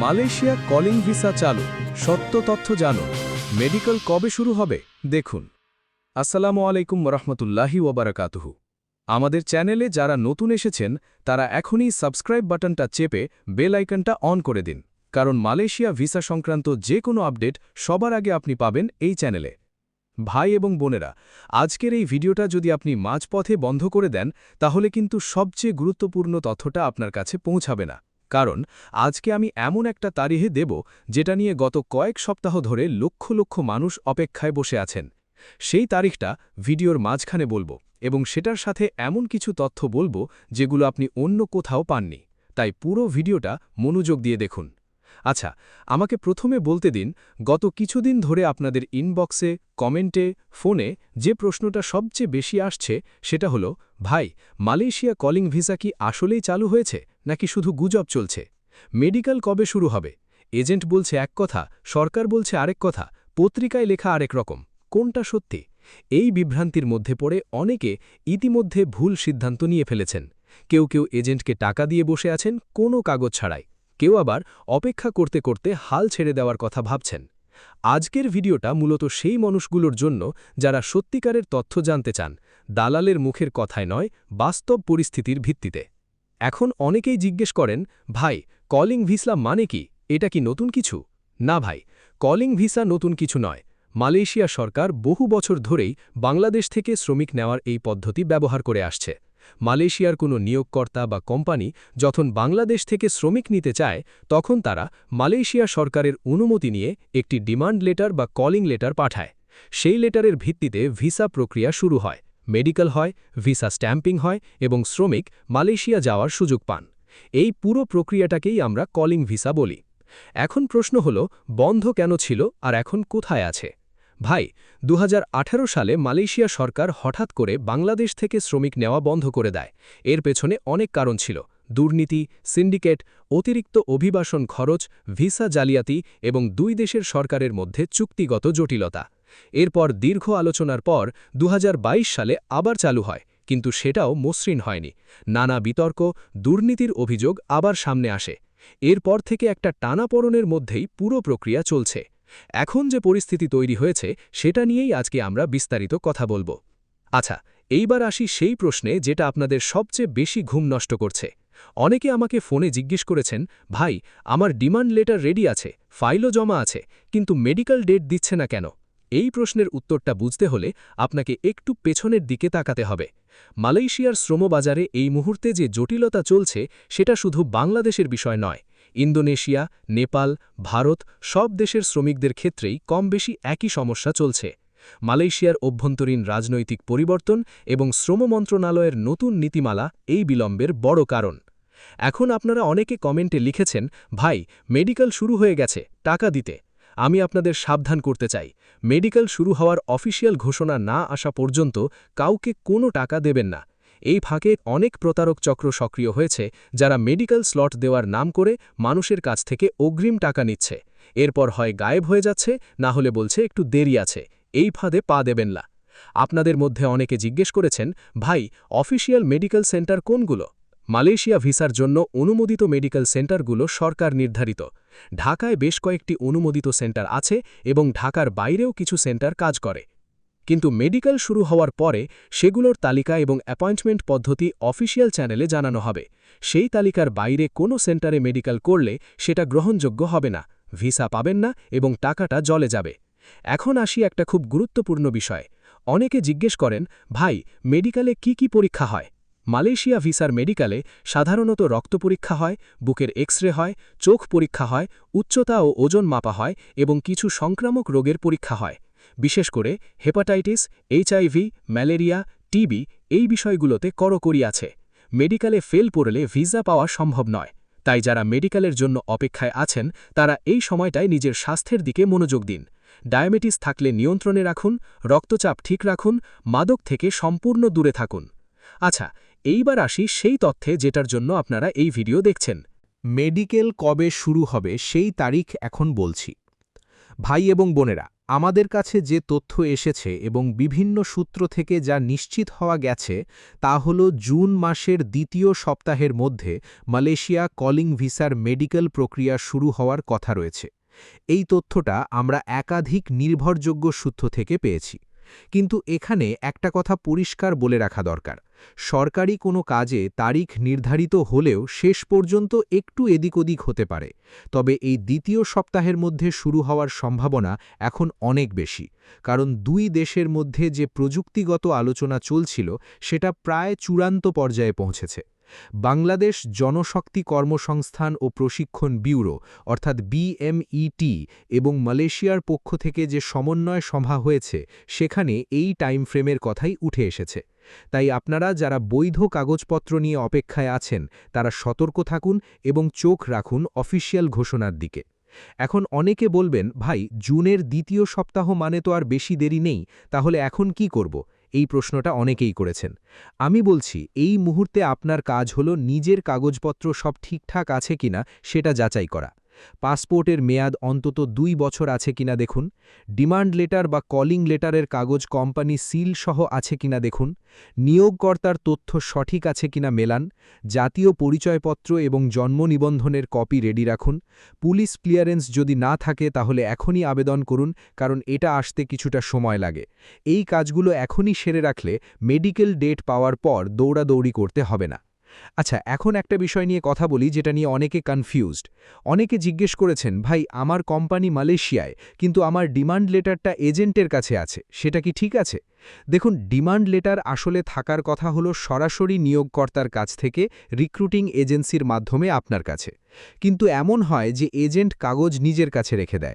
Malaysia calling visa চালু, সত্য তথ্য জানুন। মেডিকেল কবে শুরু হবে দেখুন। আসসালামু আলাইকুম রহমতুল্লাহি ওবারাকাতুহু। আমাদের চ্যানেলে যারা নতুন এসেছেন তারা এখনই সাবস্ক্রাইব বাটনটা চেপে বেল আইকনটা অন করে দিন, কারণ মালয়েশিয়া ভিসা সংক্রান্ত যে কোনো আপডেট সবার আগে আপনি পাবেন এই চ্যানেলে। ভাই এবং বোনেরা, আজকের এই ভিডিওটা যদি আপনি মাঝপথে বন্ধ করে দেন তাহলে কিন্তু সবচেয়ে গুরুত্বপূর্ণ তথ্যটা আপনার কাছে পৌঁছাবে না। কারণ আজকে আমি এমন একটা তারিখে দেব যেটা নিয়ে গত কয়েক সপ্তাহ ধরে লক্ষ লক্ষ মানুষ অপেক্ষায় বসে আছেন। সেই তারিখটা ভিডিওর মাঝখানে বলবো এবং সেটার সাথে এমন কিছু তথ্য বলবো যেগুলো আপনি অন্য কোথাও পাননি। তাই পুরো ভিডিওটা মনোযোগ দিয়ে দেখুন। আচ্ছা, আমাকে প্রথমে বলতে দিন, গত কিছুদিন ধরে আপনাদের ইনবক্সে, কমেন্টে, ফোনে যে প্রশ্নটা সবচেয়ে বেশি আসছে সেটা হলো, ভাই, মালয়েশিয়া কলিং ভিসা কি আসলেই চালু হয়েছে নাকি শুধু গুজব চলছে? মেডিকেল কবে শুরু হবে? এজেন্ট বলছে এক কথা, সরকার বলছে আরেক কথা, পত্রিকায় লেখা আরেক রকম। কোনটা সত্যি? এই বিভ্রান্তির মধ্যে পড়ে অনেকে ইতিমধ্যে ভুল সিদ্ধান্ত নিয়ে ফেলেছেন। কেউ কেউ এজেন্টকে টাকা দিয়ে বসে আছেন কোনো কাগজ ছাড়াই, কেউ আবার অপেক্ষা করতে করতে হাল ছেড়ে দেওয়ার কথা ভাবছেন। আজকের ভিডিওটা মূলত সেই মানুষগুলোর জন্য যারা সত্যিকারের তথ্য জানতে চান, দালালের মুখের কথায় নয়, বাস্তব পরিস্থিতির ভিত্তিতে। এখন অনেকেই জিজ্ঞেস করেন, ভাই, কলিং ভিসা মানে কি? এটা কি নতুন কিছু? না ভাই, কলিং ভিসা নতুন কিছু নয়। মালয়েশিয়া সরকার বহু বছর ধরেই বাংলাদেশ থেকে শ্রমিক নেওয়ার এই পদ্ধতি ব্যবহার করে আসছে। মালয়েশিয়ার কোনো নিয়োগকর্তা বা কোম্পানি যখন বাংলাদেশ থেকে শ্রমিক নিতে চায় তখন তারা মালয়েশিয়া সরকারের অনুমতি নিয়ে একটি ডিমান্ড লেটার বা কলিং লেটার পাঠায়। সেই লেটারের ভিত্তিতে ভিসা প্রক্রিয়া শুরু হয়, মেডিকেল হয়, ভিসা স্ট্যাম্পিং হয় এবং শ্রমিক মালয়েশিয়া যাওয়ার সুযোগ পান। এই পুরো প্রক্রিয়াটাকেই আমরা কলিং ভিসা বলি। এখন প্রশ্ন হলো, বন্ধ কেন ছিল আর এখন কোথায় আছে? ভাই, 2018 সালে মালয়েশিয়া সরকার হঠাৎ করে বাংলাদেশ থেকে শ্রমিক নেওয়া বন্ধ করে দেয়। এর পেছনে অনেক কারণ ছিল: দুর্নীতি, সিন্ডিকেট, অতিরিক্ত অভিবাসন খরচ, ভিসা জালিয়াতি এবং দুই দেশের সরকারের মধ্যে চুক্তিগত জটিলতা। এরপর দীর্ঘ আলোচনার পর 2022 সালে আবার চালু হয়, কিন্তু সেটাও মসৃণ হয়নি। নানা বিতর্ক, দুর্নীতির অভিযোগ আবার সামনে আসে। এরপর থেকে একটা টানাপোড়েনের মধ্যেই পুরো প্রক্রিয়া চলছে। এখন যে পরিস্থিতি তৈরি হয়েছে সেটা নিয়েই আজকে আমরা বিস্তারিত কথা বলবো। আচ্ছা, এইবার আসি সেই প্রশ্নে যেটা আপনাদের সবচেয়ে বেশি ঘুম নষ্ট করছে। অনেকে আমাকে ফোনে জিজ্ঞেস করেছেন, ভাই, আমার ডিমান্ড লেটার রেডি আছে, ফাইলও জমা আছে, কিন্তু মেডিকেল ডেট দিচ্ছে না কেন? এই প্রশ্নের উত্তরটা বুঝতে হলে আপনাকে একটু পেছনের দিকে তাকাতে হবে। মালয়েশিয়ার শ্রমবাজারে এই মুহূর্তে যে জটিলতা চলছে সেটা শুধু বাংলাদেশের বিষয় নয়। ইন্দোনেশিয়া, নেপাল, ভারত সব দেশের শ্রমিকদের ক্ষেত্রেই কম বেশি একই সমস্যা চলছে। মালয়েশিয়ার অভ্যন্তরীণ রাজনৈতিক পরিবর্তন এবং শ্রম মন্ত্রণালয়ের নতুন নীতিমালা এই বিলম্বের বড় কারণ। এখন আপনারা অনেকে কমেন্টে লিখেছেন, ভাই, মেডিকেল শুরু হয়ে গেছে, টাকা দিতে। আমি আপনাদের সাবধান করতে চাই, মেডিকেল শুরু হওয়ার অফিসিয়াল ঘোষণা না আসা পর্যন্ত কাউকে কোনো টাকা দেবেন না। এই ফাঁকে অনেক প্রতারক চক্র সক্রিয় হয়েছে যারা মেডিকেল স্লট দেওয়ার নাম করে মানুষের কাছ থেকে অগ্রিম টাকা নিচ্ছে। এরপর হয় গায়েব হয়ে যাচ্ছে, না হলে বলছে একটু দেরি আছে। এই ফাঁদে পা দেবেন না। আপনাদের মধ্যে অনেকে জিজ্ঞেস করেছেন, ভাই, অফিসিয়াল মেডিকেল সেন্টার কোনগুলো? মালয়েশিয়া ভিসার জন্য অনুমোদিত মেডিকেল সেন্টারগুলো সরকার নির্ধারিত। ঢাকায় বেশ কয়েকটি অনুমোদিত সেন্টার আছে এবং ঢাকার বাইরেও কিছু সেন্টার কাজ করে। কিন্তু মেডিকেল শুরু হওয়ার পরে সেগুলোর তালিকা এবং অ্যাপয়েন্টমেন্ট পদ্ধতি অফিসিয়াল চ্যানেলে জানানো হবে। সেই তালিকার বাইরে কোনো সেন্টারে মেডিকেল করলে সেটা গ্রহণযোগ্য হবে না, ভিসা পাবেন না এবং টাকাটা জলে যাবে। এখন আসি একটা খুব গুরুত্বপূর্ণ বিষয়। অনেকে জিজ্ঞেস করেন, ভাই, মেডিকেলে কি পরীক্ষা হয়? মালয়েশিয়া ভিসার মেডিকেলে সাধারণত রক্ত পরীক্ষা হয়, বুকের এক্স-রে হয়, চোখ পরীক্ষা হয়, উচ্চতা ও ওজন মাপা হয় এবং কিছু সংক্রামক রোগের পরীক্ষা হয়। বিশেষ করে হেপাটাইটিস, HIV, ম্যালেরিয়া, টিবি এই বিষয়গুলোতে কড়াকড়ি আছে। মেডিকেলে ফেল পড়লে ভিসা পাওয়া সম্ভব নয়। তাই যারা মেডিকেলের জন্য অপেক্ষায় আছেন তারা এই সময়টায় নিজের স্বাস্থ্যের দিকে মনোযোগ দিন। ডায়াবেটিস থাকলে নিয়ন্ত্রণে রাখুন, রক্তচাপ ঠিক রাখুন, মাদক থেকে সম্পূর্ণ দূরে থাকুন। আচ্ছা, এইবার আসি সেই তথ্যে যেটার জন্য আপনারা এই ভিডিও দেখছেন। মেডিকেল কবে শুরু হবে সেই তারিখ এখন বলছি। ভাই এবং বোনেরা, আমাদের কাছে যে তথ্য এসেছে এবং বিভিন্ন সূত্র থেকে যা নিশ্চিত হওয়া গেছে তা হল জুন মাসের দ্বিতীয় সপ্তাহের মধ্যে মালয়েশিয়া কলিং ভিসার মেডিকেল প্রক্রিয়া শুরু হওয়ার কথা রয়েছে। এই তথ্যটা আমরা একাধিক নির্ভরযোগ্য সূত্র থেকে পেয়েছি। কিন্তু এখানে একটা কথা পরিষ্কার বলে রাখা দরকার, সরকারি কোনো কাজে তারিখ নির্ধারিত হলেও শেষ পর্যন্ত একটু এদিক ওদিক হতে পারে। তবে এই দ্বিতীয় সপ্তাহের মধ্যে শুরু হওয়ার সম্ভাবনা এখন অনেক বেশি, কারণ দুই দেশের মধ্যে যে প্রযুক্তিগত আলোচনা চলছিল সেটা প্রায় চূড়ান্ত পর্যায়ে পৌঁছেছে। বাংলাদেশ জনশক্তি কর্মসংস্থান ও প্রশিক্ষণ ব্যুরো অর্থাৎ বিএমইটি এবং মালয়েশিয়ার পক্ষ থেকে যে সমন্বয় সভা হয়েছে সেখানে এই টাইম ফ্রেমের কথাই উঠে এসেছে। তাই আপনারা যারা বৈধ কাগজপত্র নিয়ে অপেক্ষায় আছেন তারা সতর্ক থাকুন এবং চোখ রাখুন অফিসিয়াল ঘোষণার দিকে। এখন অনেকে বলবেন, ভাই জুনের দ্বিতীয় সপ্তাহ মানে তো আর বেশি দেরি নেই, তাহলে এখন কি করব? এই প্রশ্নটা অনেকেই করেছেন। আমি বলছি এই মুহূর্তে আপনার কাজ হলো নিজের কাগজপত্র সব ঠিকঠাক আছে কিনা সেটা যাচাই করা। পাসপোর্টের মেয়াদ অন্তত 2 বছর আছে কিনা দেখুন। ডিমান্ড লেটার বা কলিং লেটারের কাগজ কোম্পানি সিল সহ আছে কিনা দেখুন। নিয়োগকর্তার তথ্য সঠিক আছে কিনা মেলান। জাতীয় পরিচয়পত্র এবং জন্ম নিবন্ধনের কপি রেডি রাখুন। পুলিশ ক্লিয়ারেন্স যদি না থাকে তাহলে এখনই আবেদন করুন, কারণ এটা আসতে কিছুটা সময় লাগে। এই কাজগুলো এখনই সেরে রাখলে মেডিকেল ডেট পাওয়ার পর দৌড়াদৌড়ি করতে হবে না। আচ্ছা, এখন একটা বিষয় নিয়ে কথা বলি যেটা নিয়ে অনেকে কনফিউজড। অনেকে জিজ্ঞেস করেছেন, ভাই আমার কোম্পানি মালয়েশিয়ায়, কিন্তু আমার ডিমান্ড লেটারটা এজেন্টের কাছে আছে, সেটা কি ঠিক আছে? দেখুন, ডিমান্ড লেটার আসলে থাকার কথা হলো সরাসরি নিয়োগকর্তার কাছ থেকে রিক্রুটিং এজেন্সির মাধ্যমে আপনার কাছে। কিন্তু এমন হয় যে এজেন্ট কাগজ নিজের কাছে রেখে দেয়।